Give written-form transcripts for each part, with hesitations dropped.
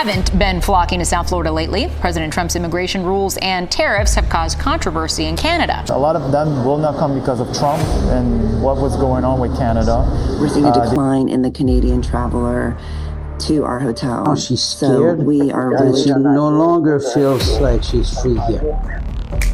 haven't been flocking to South Florida lately. President Trump's immigration rules and tariffs have caused controversy in Canada. A lot of them will not come because of Trump and what was going on with Canada. We're seeing a decline in the Canadian traveler to our hotel. Oh, she's scared. So we are really she no longer feels like she's free here.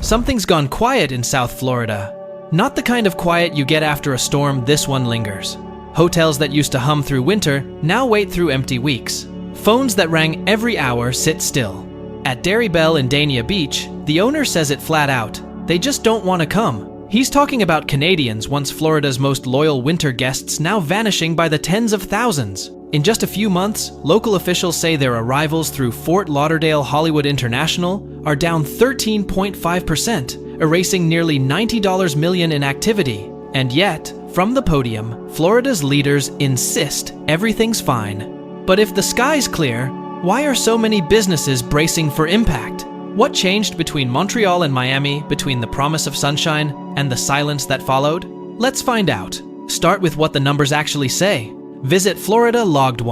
Something's gone quiet in South Florida. Not the kind of quiet you get after a storm, this one lingers. Hotels that used to hum through winter now wait through empty weeks. Phones that rang every hour sit still. At Dairy Bell in Dania Beach, the owner says it flat out. They just don't want to come. He's talking about Canadians, once Florida's most loyal winter guests, now vanishing by the tens of thousands. In just a few months, local officials say their arrivals through Fort Lauderdale Hollywood International are down 13.5%, erasing nearly $90 million in activity. And yet, from the podium, Florida's leaders insist everything's fine. But if the sky's clear, why are so many businesses bracing for impact? What changed between Montreal and Miami, between the promise of sunshine and the silence that followed? Let's find out. Start with what the numbers actually say. Visit Florida logged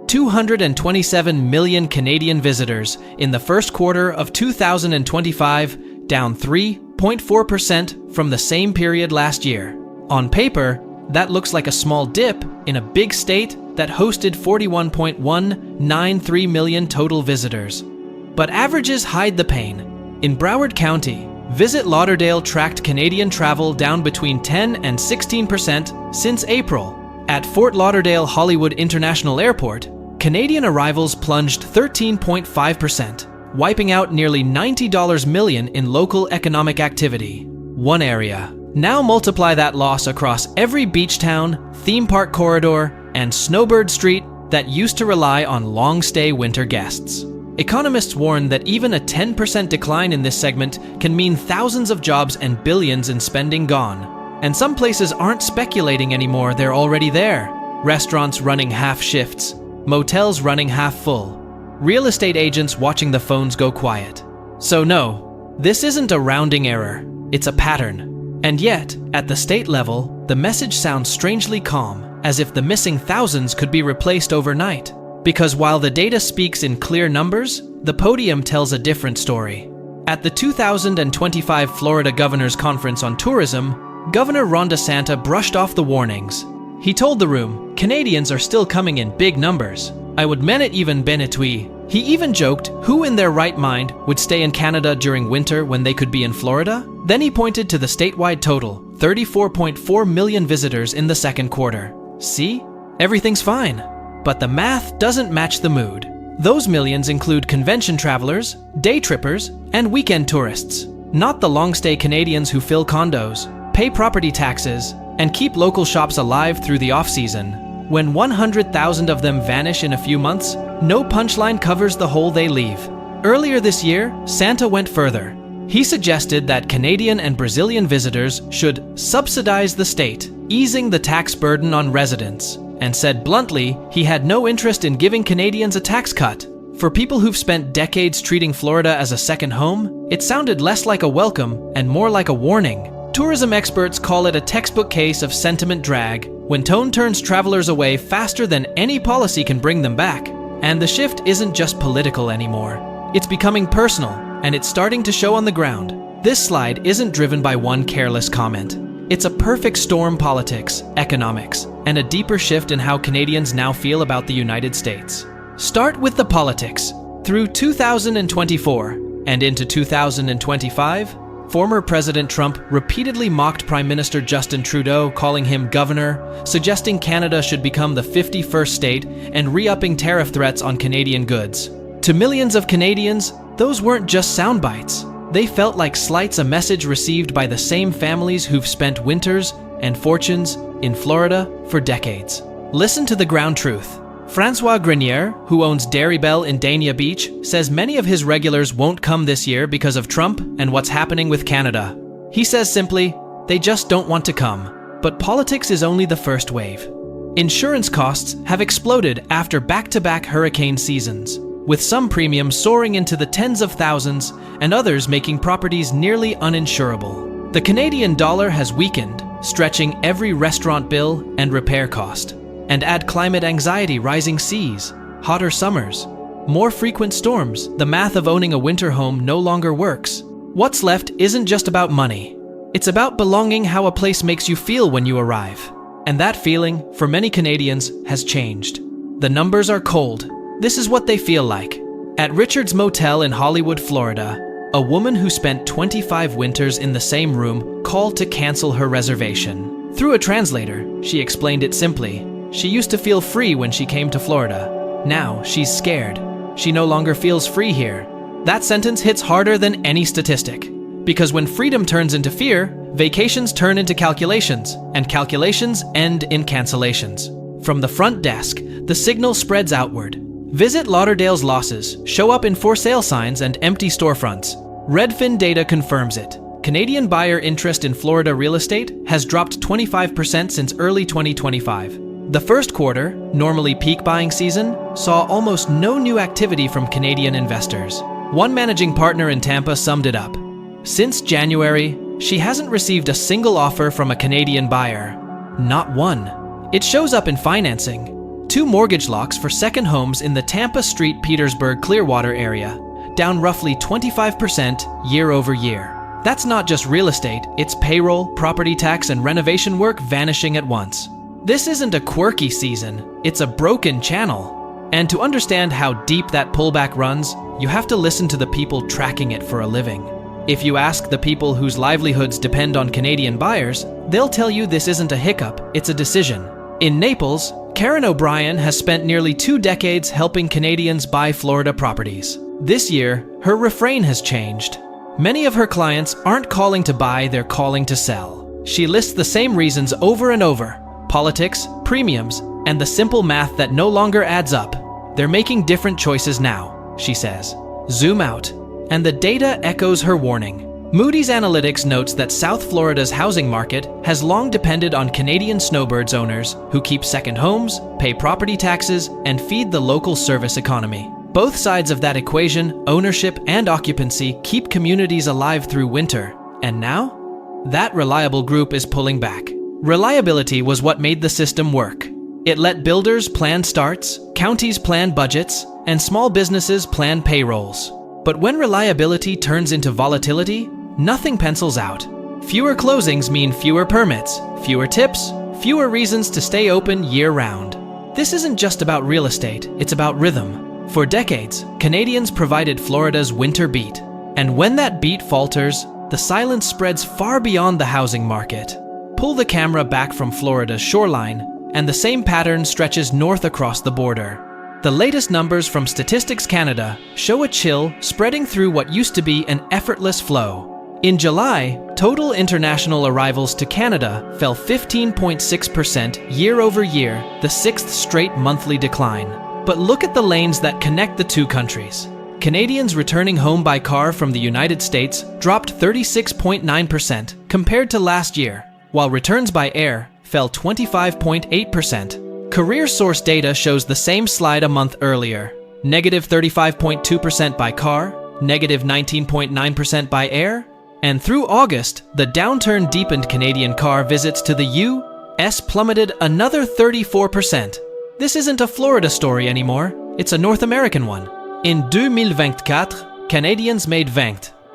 227 million Canadian visitors in the first quarter of 2025, down 3.4% from the same period last year. On paper, that looks like a small dip in a big state that hosted 41.193 million total visitors. But averages hide the pain. In Broward County, Visit Lauderdale tracked Canadian travel down between 10 and 16% since April. At Fort Lauderdale Hollywood International Airport, Canadian arrivals plunged 13.5%, wiping out nearly $90 million in local economic activity. One area. Now multiply that loss across every beach town, theme park corridor, and snowbird street that used to rely on long-stay winter guests. Economists warn that even a 10% decline in this segment can mean thousands of jobs and billions in spending gone. And some places aren't speculating anymore, they're already there. Restaurants running half shifts, motels running half full, real estate agents watching the phones go quiet. So no, this isn't a rounding error, it's a pattern. And yet, at the state level, the message sounds strangely calm, as if the missing thousands could be replaced overnight. Because while the data speaks in clear numbers, the podium tells a different story. At the 2025 Florida Governor's Conference on Tourism, Governor Ron DeSantis brushed off the warnings. He told the room, Canadians are still coming in big numbers. I would menet even benetui. He even joked who in their right mind would stay in Canada during winter when they could be in Florida? Then he pointed to the statewide total, 34.4 million visitors in the second quarter. See? Everything's fine. But the math doesn't match the mood. Those millions include convention travelers, day trippers, and weekend tourists, not the long-stay Canadians who fill condos, pay property taxes, and keep local shops alive through the off-season. When 100,000 of them vanish in a few months, no punchline covers the hole they leave. Earlier this year, Santa went further. He suggested that Canadian and Brazilian visitors should subsidize the state, easing the tax burden on residents, and said bluntly he had no interest in giving Canadians a tax cut. For people who've spent decades treating Florida as a second home, it sounded less like a welcome and more like a warning. Tourism experts call it a textbook case of sentiment drag, when tone turns travelers away faster than any policy can bring them back. And the shift isn't just political anymore. It's becoming personal, and it's starting to show on the ground. This slide isn't driven by one careless comment. It's a perfect storm: politics, economics, and a deeper shift in how Canadians now feel about the United States. Start with the politics. Through 2024 and into 2025, former President Trump repeatedly mocked Prime Minister Justin Trudeau, calling him governor, suggesting Canada should become the 51st state, and re-upping tariff threats on Canadian goods. To millions of Canadians, those weren't just sound bites. They felt like slights, a message received by the same families who've spent winters and fortunes in Florida for decades. Listen to the ground truth. Francois Grenier, who owns Dairy Bell in Dania Beach, says many of his regulars won't come this year because of Trump and what's happening with Canada. He says simply, they just don't want to come. But politics is only the first wave. Insurance costs have exploded after back-to-back hurricane seasons, with some premiums soaring into the tens of thousands and others making properties nearly uninsurable. The Canadian dollar has weakened, stretching every restaurant bill and repair cost. And add climate anxiety, rising seas, hotter summers, more frequent storms, the math of owning a winter home no longer works. What's left isn't just about money. It's about belonging, how a place makes you feel when you arrive. And that feeling, for many Canadians, has changed. The numbers are cold. This is what they feel like. At Richard's Motel in Hollywood, Florida, a woman who spent 25 winters in the same room called to cancel her reservation. Through a translator, she explained it simply. She used to feel free when she came to Florida. Now she's scared. She no longer feels free here. That sentence hits harder than any statistic. Because when freedom turns into fear, vacations turn into calculations, and calculations end in cancellations. From the front desk, the signal spreads outward. Visit Lauderdale's losses show up in for sale signs and empty storefronts. Redfin data confirms it. Canadian buyer interest in Florida real estate has dropped 25% since early 2025. The first quarter, normally peak buying season, saw almost no new activity from Canadian investors. One managing partner in Tampa summed it up. Since January, she hasn't received a single offer from a Canadian buyer. Not one. It shows up in financing. 2 mortgage locks for second homes in the Tampa Street Petersburg Clearwater area, down roughly 25% year over year. That's not just real estate, it's payroll, property tax, and renovation work vanishing at once. This isn't a quirky season, it's a broken channel. And to understand how deep that pullback runs, you have to listen to the people tracking it for a living. If you ask the people whose livelihoods depend on Canadian buyers, they'll tell you this isn't a hiccup, it's a decision. In Naples, Karen O'Brien has spent nearly 2 decades helping Canadians buy Florida properties. This year, her refrain has changed. Many of her clients aren't calling to buy, they're calling to sell. She lists the same reasons over and over: politics, premiums, and the simple math that no longer adds up. They're making different choices now, she says. Zoom out, and the data echoes her warning. Moody's Analytics notes that South Florida's housing market has long depended on Canadian snowbirds owners who keep second homes, pay property taxes, and feed the local service economy. Both sides of that equation, ownership and occupancy, keep communities alive through winter. And now? That reliable group is pulling back. Reliability was what made the system work. It let builders plan starts, counties plan budgets, and small businesses plan payrolls. But when reliability turns into volatility, nothing pencils out. Fewer closings mean fewer permits, fewer tips, fewer reasons to stay open year-round. This isn't just about real estate, it's about rhythm. For decades, Canadians provided Florida's winter beat. And when that beat falters, the silence spreads far beyond the housing market. Pull the camera back from Florida's shoreline, and the same pattern stretches north across the border. The latest numbers from Statistics Canada show a chill spreading through what used to be an effortless flow. In July, total international arrivals to Canada fell 15.6% year over year, the 6th straight monthly decline. But look at the lanes that connect the two countries. Canadians returning home by car from the United States dropped 36.9% compared to last year, while returns by air fell 25.8%. Career Source data shows the same slide a month earlier. Negative 35.2% by car, negative 19.9% by air, and through August, the downturn deepened. Canadian car visits to the U.S. plummeted another 34%. This isn't a Florida story anymore, it's a North American one. In 2024, Canadians made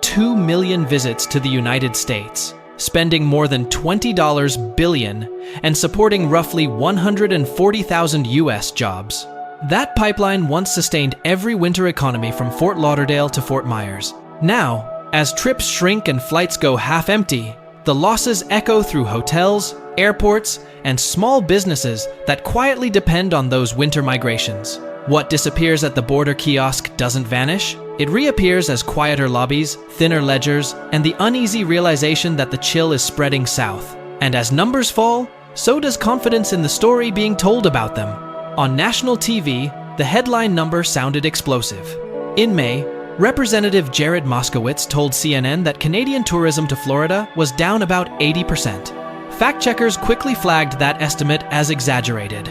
2 million visits to the United States, spending more than $20 billion and supporting roughly 140,000 U.S. jobs. That pipeline once sustained every winter economy from Fort Lauderdale to Fort Myers. Now, as trips shrink and flights go half empty, the losses echo through hotels, airports, and small businesses that quietly depend on those winter migrations. What disappears at the border kiosk doesn't vanish. It reappears as quieter lobbies, thinner ledgers, and the uneasy realization that the chill is spreading south. And as numbers fall, so does confidence in the story being told about them. On national TV, the headline number sounded explosive. In May, Representative Jared Moskowitz told CNN that Canadian tourism to Florida was down about 80%. Fact-checkers quickly flagged that estimate as exaggerated.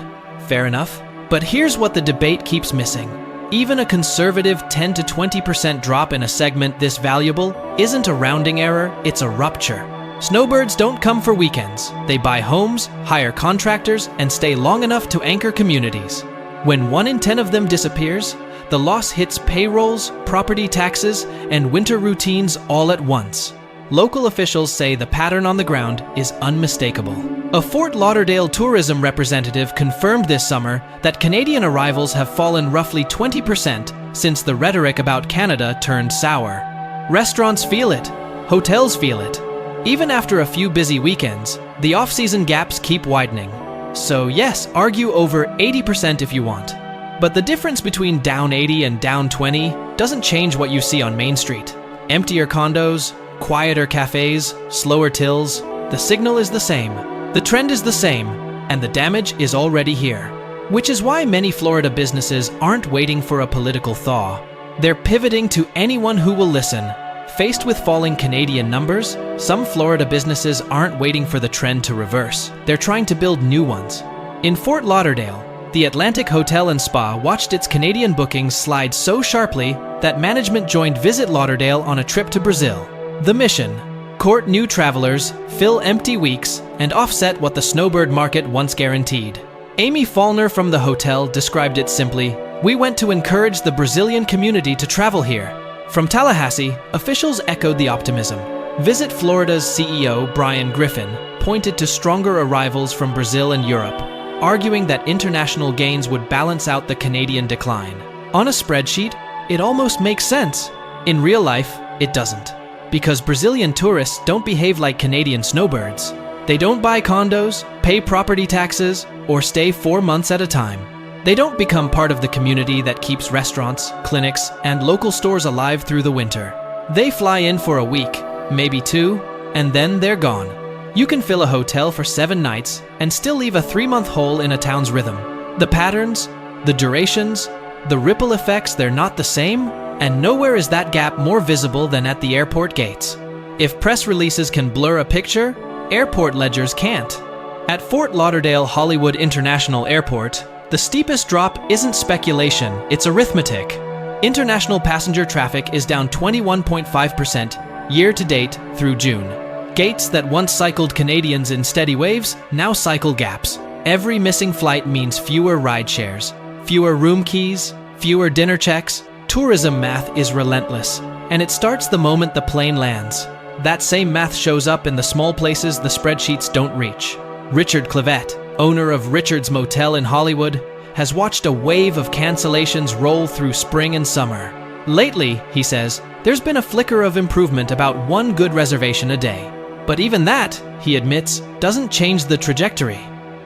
Fair enough. But here's what the debate keeps missing. Even a conservative 10 to 20% drop in a segment this valuable isn't a rounding error, it's a rupture. Snowbirds don't come for weekends. They buy homes, hire contractors, and stay long enough to anchor communities. When 1 in 10 of them disappears, the loss hits payrolls, property taxes, and winter routines all at once. Local officials say the pattern on the ground is unmistakable. A Fort Lauderdale tourism representative confirmed this summer that Canadian arrivals have fallen roughly 20% since the rhetoric about Canada turned sour. Restaurants feel it. Hotels feel it. Even after a few busy weekends, the off-season gaps keep widening. So yes, argue over 80% if you want. But the difference between down 80 and down 20 doesn't change what you see on Main Street. Emptier condos, quieter cafes, slower tills, the signal is the same. The trend is the same, and the damage is already here. Which is why many Florida businesses aren't waiting for a political thaw. They're pivoting to anyone who will listen. Faced with falling Canadian numbers, some Florida businesses aren't waiting for the trend to reverse. They're trying to build new ones. In Fort Lauderdale, the Atlantic Hotel and Spa watched its Canadian bookings slide so sharply that management joined Visit Lauderdale on a trip to Brazil. The mission: court new travelers, fill empty weeks, and offset what the snowbird market once guaranteed. Amy Faulner from the hotel described it simply: "We went to encourage the Brazilian community to travel here." From Tallahassee, officials echoed the optimism. Visit Florida's CEO, Brian Griffin, pointed to stronger arrivals from Brazil and Europe, arguing that international gains would balance out the Canadian decline. On a spreadsheet, it almost makes sense. In real life, it doesn't. Because Brazilian tourists don't behave like Canadian snowbirds. They don't buy condos, pay property taxes, or stay 4 months at a time. They don't become part of the community that keeps restaurants, clinics, and local stores alive through the winter. They fly in for a week, maybe 2, and then they're gone. You can fill a hotel for 7 nights and still leave a 3-month hole in a town's rhythm. The patterns, the durations, the ripple effects, they're not the same, and nowhere is that gap more visible than at the airport gates. If press releases can blur a picture, airport ledgers can't. At Fort Lauderdale Hollywood International Airport, the steepest drop isn't speculation, it's arithmetic. International passenger traffic is down 21.5% year-to-date through June. Gates that once cycled Canadians in steady waves now cycle gaps. Every missing flight means fewer ride shares, fewer room keys, fewer dinner checks. Tourism math is relentless, and it starts the moment the plane lands. That same math shows up in the small places the spreadsheets don't reach. Richard Clevet, owner of Richard's Motel in Hollywood, has watched a wave of cancellations roll through spring and summer. Lately, he says, there's been a flicker of improvement, about 1 good reservation a day. But even that, he admits, doesn't change the trajectory.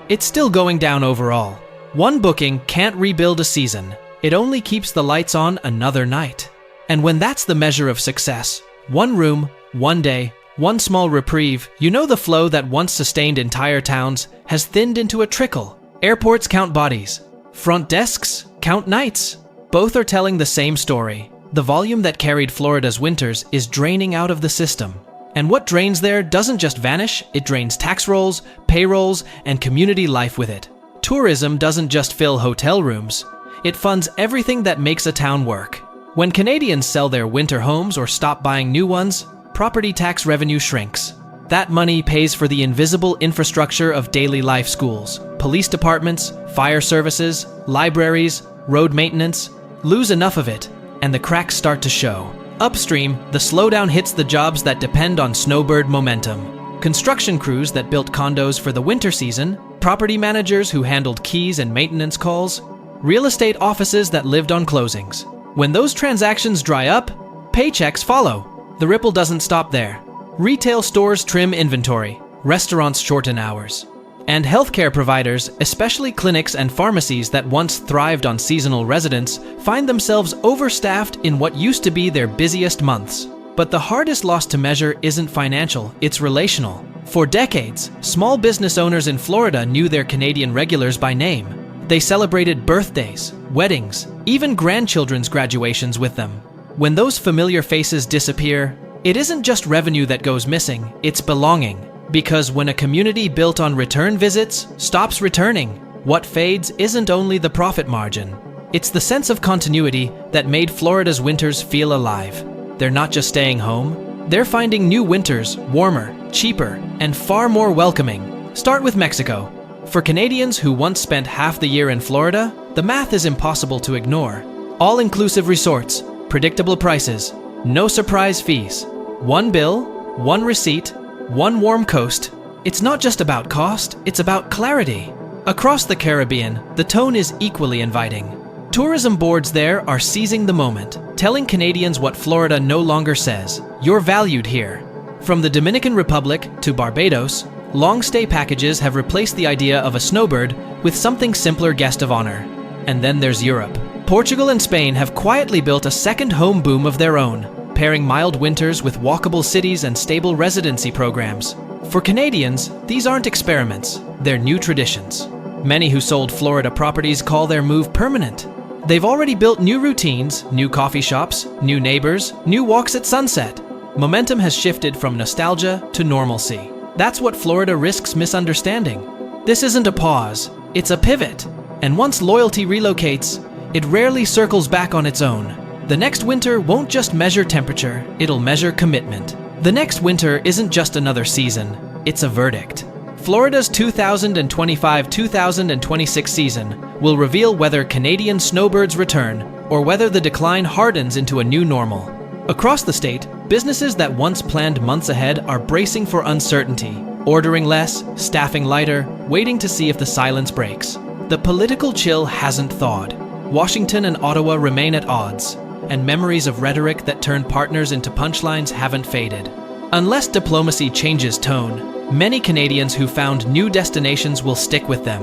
It's still going down overall. One booking can't rebuild a season. It only keeps the lights on another night. And when that's the measure of success, 1 room, 1 day, 1 small reprieve, you know the flow that once sustained entire towns has thinned into a trickle. Airports count bodies. Front desks count nights. Both are telling the same story. The volume that carried Florida's winters is draining out of the system. And what drains there doesn't just vanish, it drains tax rolls, payrolls, and community life with it. Tourism doesn't just fill hotel rooms. It funds everything that makes a town work. When Canadians sell their winter homes or stop buying new ones, property tax revenue shrinks. That money pays for the invisible infrastructure of daily life: schools, police departments, fire services, libraries, road maintenance. Lose enough of it, and the cracks start to show. Upstream, the slowdown hits the jobs that depend on snowbird momentum. Construction crews that built condos for the winter season, property managers who handled keys and maintenance calls, real estate offices that lived on closings. When those transactions dry up, paychecks follow. The ripple doesn't stop there. Retail stores trim inventory, restaurants shorten hours. And healthcare providers, especially clinics and pharmacies that once thrived on seasonal residents, find themselves overstaffed in what used to be their busiest months. But the hardest loss to measure isn't financial, it's relational. For decades, small business owners in Florida knew their Canadian regulars by name. They celebrated birthdays, weddings, even grandchildren's graduations with them. When those familiar faces disappear, it isn't just revenue that goes missing, it's belonging. Because when a community built on return visits stops returning, what fades isn't only the profit margin. It's the sense of continuity that made Florida's winters feel alive. They're not just staying home, they're finding new winters, warmer, cheaper, and far more welcoming. Start with Mexico. For Canadians who once spent half the year in Florida, the math is impossible to ignore. All-inclusive resorts, predictable prices, no surprise fees. One bill, one receipt, one warm coast. It's not just about cost, it's about clarity. Across the Caribbean, the tone is equally inviting. Tourism boards there are seizing the moment, telling Canadians what Florida no longer says: you're valued here. From the Dominican Republic to Barbados, long-stay packages have replaced the idea of a snowbird with something simpler: guest of honor. And then there's Europe. Portugal and Spain have quietly built a second home boom of their own, pairing mild winters with walkable cities and stable residency programs. For Canadians, these aren't experiments, they're new traditions. Many who sold Florida properties call their move permanent. They've already built new routines, new coffee shops, new neighbors, new walks at sunset. Momentum has shifted from nostalgia to normalcy. That's what Florida risks misunderstanding. This isn't a pause, it's a pivot. And once loyalty relocates, it rarely circles back on its own. The next winter won't just measure temperature, it'll measure commitment. The next winter isn't just another season, it's a verdict. Florida's 2025-2026 season will reveal whether Canadian snowbirds return or whether the decline hardens into a new normal. Across the state, businesses that once planned months ahead are bracing for uncertainty, ordering less, staffing lighter, waiting to see if the silence breaks. The political chill hasn't thawed. Washington and Ottawa remain at odds, and memories of rhetoric that turned partners into punchlines haven't faded. Unless diplomacy changes tone, many Canadians who found new destinations will stick with them.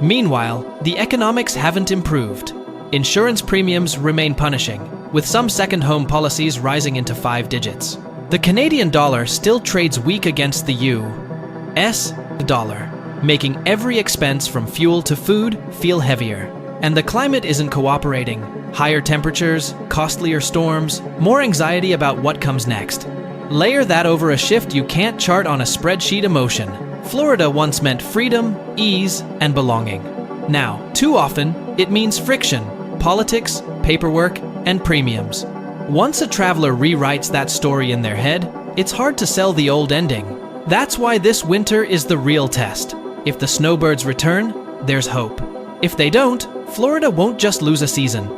Meanwhile, the economics haven't improved. Insurance premiums remain punishing, with some second home policies rising into 5 digits. The Canadian dollar still trades weak against the U.S. dollar, making every expense from fuel to food feel heavier. And the climate isn't cooperating. Higher temperatures, costlier storms, more anxiety about what comes next. Layer that over a shift you can't chart on a spreadsheet: emotion. Florida once meant freedom, ease, and belonging. Now, too often, it means friction, politics, paperwork, and premiums. Once a traveler rewrites that story in their head, it's hard to sell the old ending. That's why this winter is the real test. If the snowbirds return, there's hope. If they don't, Florida won't just lose a season.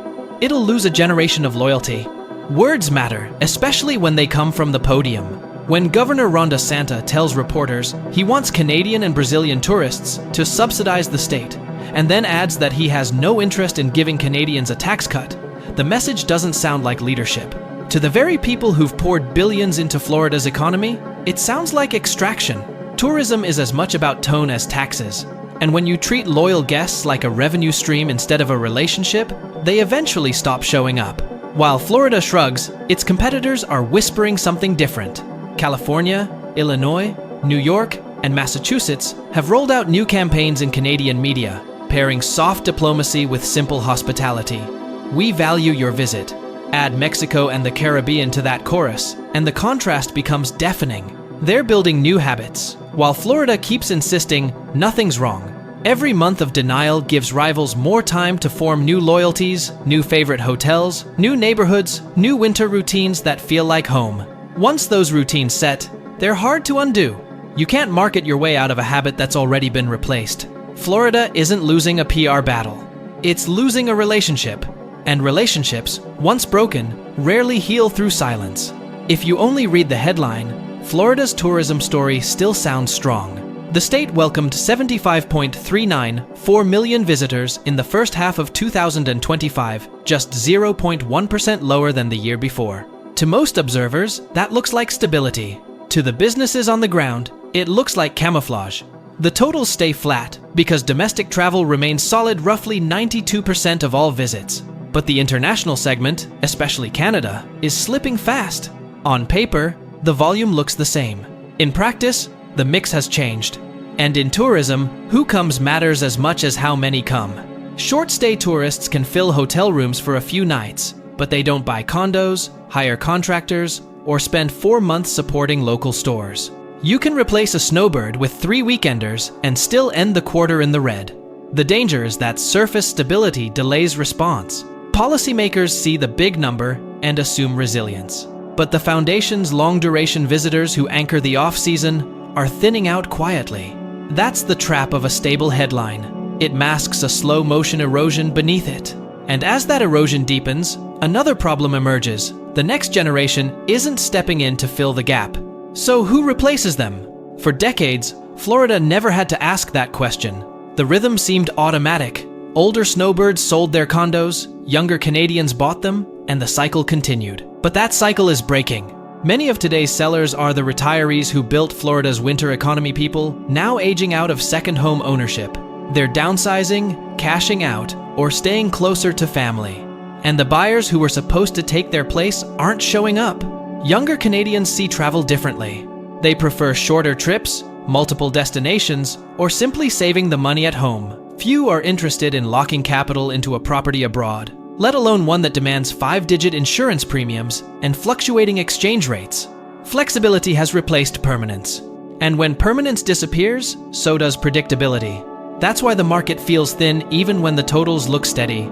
It'll lose a generation of loyalty. Words matter, especially when they come from the podium. When Governor Ron DeSantis tells reporters he wants Canadian and Brazilian tourists to subsidize the state, and then adds that he has no interest in giving Canadians a tax cut, the message doesn't sound like leadership. To the very people who've poured billions into Florida's economy, it sounds like extraction. Tourism is as much about tone as taxes. And when you treat loyal guests like a revenue stream instead of a relationship, they eventually stop showing up. While Florida shrugs, its competitors are whispering something different. California, Illinois, New York, and Massachusetts have rolled out new campaigns in Canadian media, pairing soft diplomacy with simple hospitality. We value your visit. Add Mexico and the Caribbean to that chorus, and the contrast becomes deafening. They're building new habits, while Florida keeps insisting nothing's wrong. Every month of denial gives rivals more time to form new loyalties, new favorite hotels, new neighborhoods, new winter routines that feel like home. Once those routines set, they're hard to undo. You can't market your way out of a habit that's already been replaced. Florida isn't losing a PR battle. It's losing a relationship. And relationships, once broken, rarely heal through silence. If you only read the headline, Florida's tourism story still sounds strong. The state welcomed 75.394 million visitors in the first half of 2025, just 0.1% lower than the year before. To most observers, that looks like stability. To the businesses on the ground, it looks like camouflage. The totals stay flat because domestic travel remains solid, roughly 92% of all visits. But the international segment, especially Canada, is slipping fast. On paper, the volume looks the same. In practice, the mix has changed. And in tourism, who comes matters as much as how many come. Short-stay tourists can fill hotel rooms for a few nights, but they don't buy condos, hire contractors, or spend 4 months supporting local stores. You can replace a snowbird with 3 weekenders and still end the quarter in the red. The danger is that surface stability delays response. Policymakers see the big number and assume resilience. But the foundation's long-duration visitors who anchor the off-season are thinning out quietly. That's the trap of a stable headline. It masks a slow-motion erosion beneath it. And as that erosion deepens, another problem emerges. The next generation isn't stepping in to fill the gap. So who replaces them? For decades, Florida never had to ask that question. The rhythm seemed automatic. Older snowbirds sold their condos, younger Canadians bought them, and the cycle continued. But that cycle is breaking. Many of today's sellers are the retirees who built Florida's winter economy people, now aging out of second home ownership. They're downsizing, cashing out, or staying closer to family. And the buyers who were supposed to take their place aren't showing up. Younger Canadians see travel differently. They prefer shorter trips, multiple destinations, or simply saving the money at home. Few are interested in locking capital into a property abroad, let alone one that demands 5-digit insurance premiums and fluctuating exchange rates. Flexibility has replaced permanence. And when permanence disappears, so does predictability. That's why the market feels thin even when the totals look steady.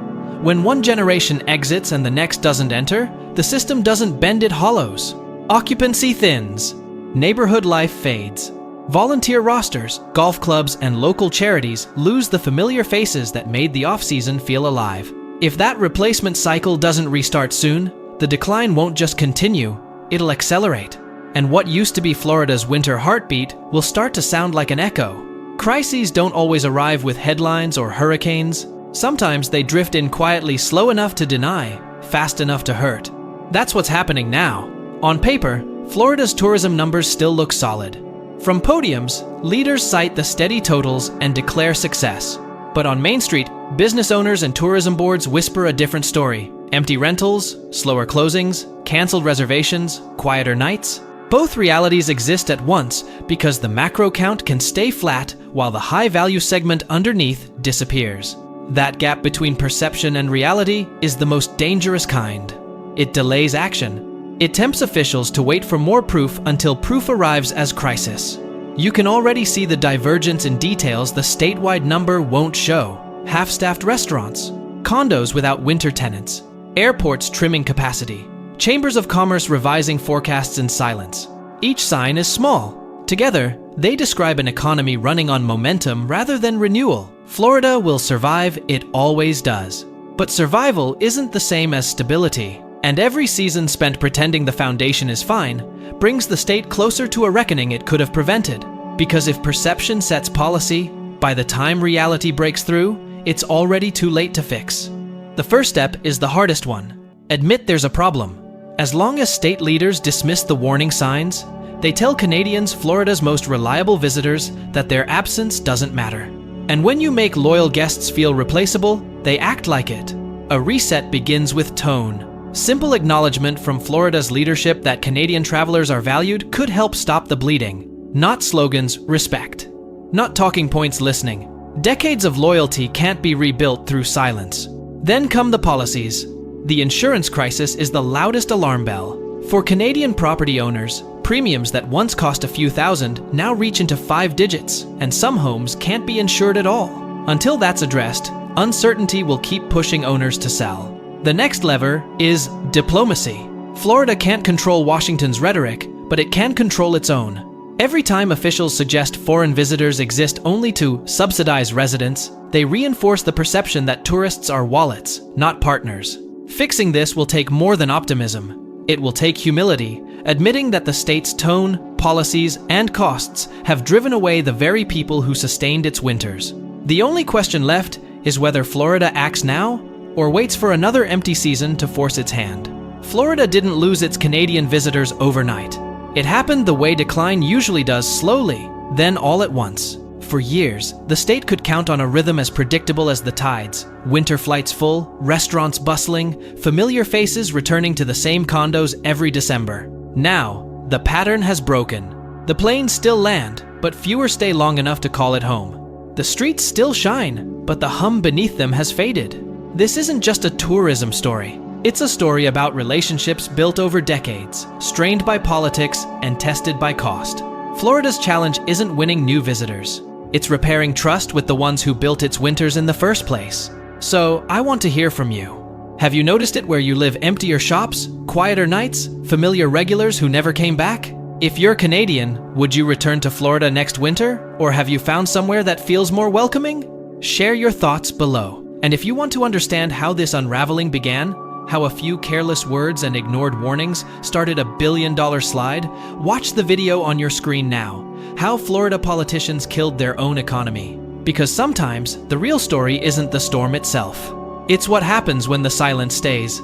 When one generation exits and the next doesn't enter, the system doesn't bend, it hollows. Occupancy thins. Neighborhood life fades. Volunteer rosters, golf clubs, and local charities lose the familiar faces that made the off-season feel alive. If that replacement cycle doesn't restart soon, the decline won't just continue, it'll accelerate. And what used to be Florida's winter heartbeat will start to sound like an echo. Crises don't always arrive with headlines or hurricanes. Sometimes they drift in quietly, slow enough to deny, fast enough to hurt. That's what's happening now. On paper, Florida's tourism numbers still look solid. From podiums, leaders cite the steady totals and declare success. But on Main Street, business owners and tourism boards whisper a different story. Empty rentals, slower closings, canceled reservations, quieter nights. Both realities exist at once because the macro count can stay flat while the high-value segment underneath disappears. That gap between perception and reality is the most dangerous kind. It delays action. It tempts officials to wait for more proof until proof arrives as crisis. You can already see the divergence in details the statewide number won't show. Half-staffed restaurants, condos without winter tenants, airports trimming capacity, chambers of commerce revising forecasts in silence. Each sign is small. Together, they describe an economy running on momentum rather than renewal. Florida will survive, it always does. But survival isn't the same as stability. And every season spent pretending the foundation is fine brings the state closer to a reckoning it could have prevented. Because if perception sets policy, by the time reality breaks through, it's already too late to fix. The first step is the hardest one. Admit there's a problem. As long as state leaders dismiss the warning signs, they tell Canadians, Florida's most reliable visitors, that their absence doesn't matter. And when you make loyal guests feel replaceable, they act like it. A reset begins with tone. Simple acknowledgement from Florida's leadership that Canadian travelers are valued could help stop the bleeding. Not slogans, respect. Not talking points, listening. Decades of loyalty can't be rebuilt through silence. Then come the policies. The insurance crisis is the loudest alarm bell. For Canadian property owners, premiums that once cost a few thousand now reach into 5 digits, and some homes can't be insured at all. Until that's addressed, uncertainty will keep pushing owners to sell. The next lever is diplomacy. Florida can't control Washington's rhetoric, but it can control its own. Every time officials suggest foreign visitors exist only to subsidize residents, they reinforce the perception that tourists are wallets, not partners. Fixing this will take more than optimism. It will take humility, admitting that the state's tone, policies, and costs have driven away the very people who sustained its winters. The only question left is whether Florida acts now or waits for another empty season to force its hand. Florida didn't lose its Canadian visitors overnight. It happened the way decline usually does, slowly, then all at once. For years, the state could count on a rhythm as predictable as the tides. Winter flights full, restaurants bustling, familiar faces returning to the same condos every December. Now, the pattern has broken. The planes still land, but fewer stay long enough to call it home. The streets still shine, but the hum beneath them has faded. This isn't just a tourism story. It's a story about relationships built over decades, strained by politics and tested by cost. Florida's challenge isn't winning new visitors. It's repairing trust with the ones who built its winters in the first place. So, I want to hear from you. Have you noticed it where you live? Emptier shops, quieter nights, familiar regulars who never came back? If you're Canadian, would you return to Florida next winter? Or have you found somewhere that feels more welcoming? Share your thoughts below. And if you want to understand how this unraveling began, how a few careless words and ignored warnings started a billion-dollar slide, watch the video on your screen now, How Florida Politicians Killed Their Own Economy. Because sometimes, the real story isn't the storm itself. It's what happens when the silence stays.